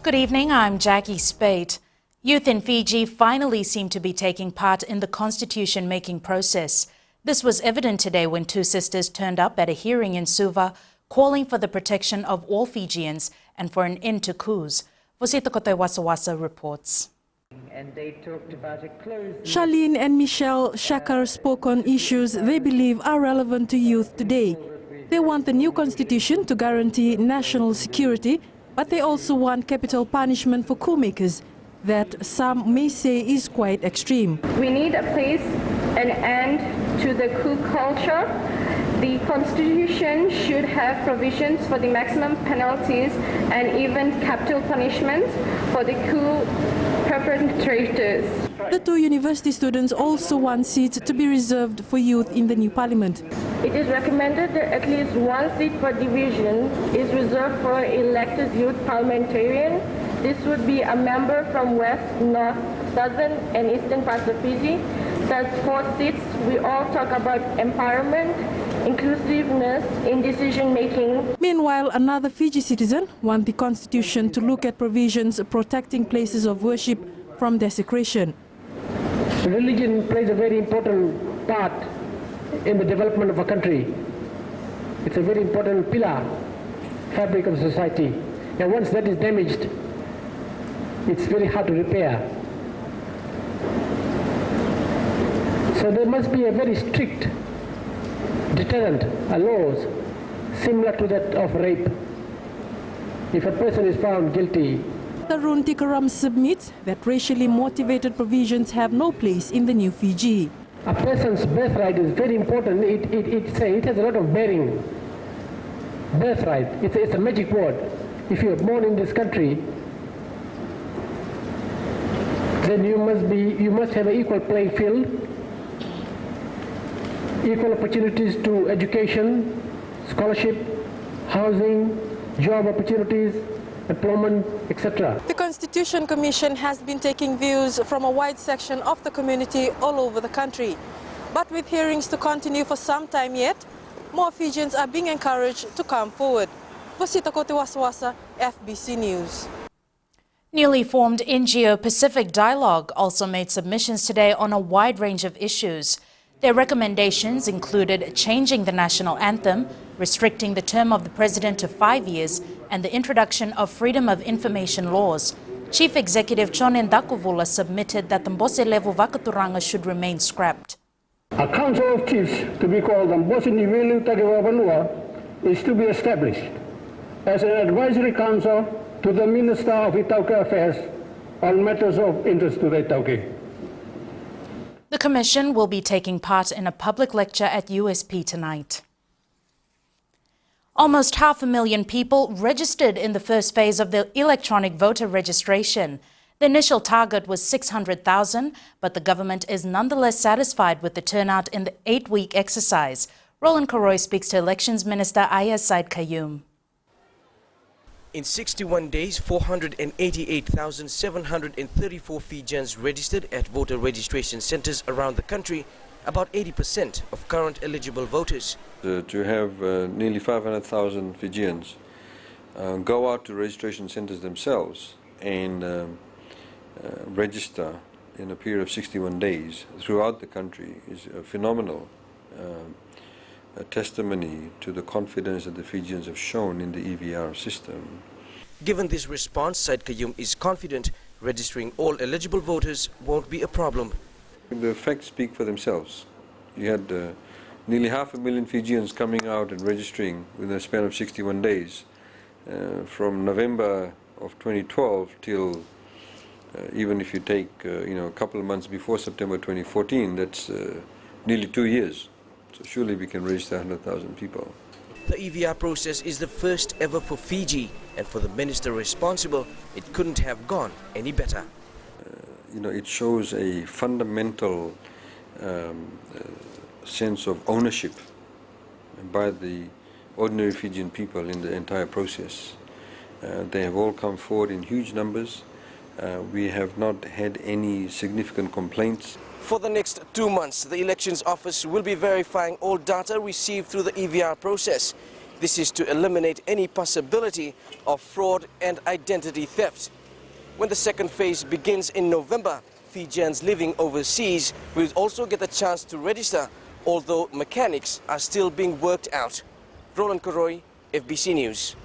Good evening, I'm Jackie Spade. Youth in Fiji finally seem to be taking part in the constitution-making process. This was evident today when two sisters turned up at a hearing in Suva, calling for the protection of all Fijians and for an end to coups. Vosita Kote Wasawasa reports. And they talked about a closed... Charlene and Michelle Shakar spoke on issues they believe are relevant to youth today. They want the new constitution to guarantee national security, but they also want capital punishment for coup makers that some may say is quite extreme. We need to place an end to the coup culture. The constitution should have provisions for the maximum penalties and even capital punishments for the coup perpetrators. The two university students also want seats to be reserved for youth in the new parliament. It is recommended that at least one seat per division is reserved for elected youth parliamentarian. This would be a member from West, North, Southern and Eastern parts of Fiji. That's 4 seats. We all talk about empowerment, inclusiveness in decision making. Meanwhile, another Fiji citizen wants the constitution to look at provisions protecting places of worship from desecration. Religion plays a very important part in the development of a country. It's a very important pillar, fabric of society. And once that is damaged, it's very hard to repair. So there must be a very strict deterrent, laws similar to that of rape. If a person is found guilty. Tarun Tikaram submits that racially motivated provisions have no place in the new Fiji. A person's birthright is very important. It has a lot of bearing. Birthright, it's a magic word. If you are born in this country, then you must have an equal playing field, equal opportunities to education, scholarship, housing, job opportunities, employment, etc. The Constitution Commission has been taking views from a wide section of the community all over the country. But with hearings to continue for some time yet, more Fijians are being encouraged to come forward. Vosita Kote Wasawasa, FBC News. Newly formed NGO Pacific Dialogue also made submissions today on a wide range of issues. Their recommendations included changing the national anthem, restricting the term of the president to 5 years, and the introduction of freedom of information laws. Chief Executive Chonen Dakuvula submitted that the Mbose level Vakaturanga should remain scrapped. A Council of Chiefs, to be called the Mbose Nivelu Tagewa Vanua, is to be established as an advisory council to the Minister of Itauke Affairs on matters of interest to the Itauke. The Commission will be taking part in a public lecture at USP tonight. Almost 500,000 people registered in the first phase of the electronic voter registration. The initial target was 600,000, but the government is nonetheless satisfied with the turnout in the 8-week exercise. Roland Karoy speaks to Elections Minister Ayaz Said Qayyum. In 61 days, 488,734 Fijians registered at voter registration centres around the country, about 80% of current eligible voters. To have nearly 500,000 Fijians go out to registration centres themselves and register in a period of 61 days throughout the country is a phenomenal testimony to the confidence that the Fijians have shown in the EVR system. Given this response, Said Qayyum is confident registering all eligible voters won't be a problem. The facts speak for themselves. You had nearly 500,000 Fijians coming out and registering within a span of 61 days from November of 2012 till even if you take a couple of months before September 2014, that's nearly 2 years. So surely we can register 100,000 people. The EVR process is the first ever for Fiji, and for the minister responsible, it couldn't have gone any better. It shows a fundamental sense of ownership by the ordinary Fijian people in the entire process. They have all come forward in huge numbers. We have not had any significant complaints. For the next 2 months, the Elections Office will be verifying all data received through the EVR process. This is to eliminate any possibility of fraud and identity theft. When the second phase begins in November, Fijians living overseas will also get a chance to register, although mechanics are still being worked out. Roland Koroi, FBC News.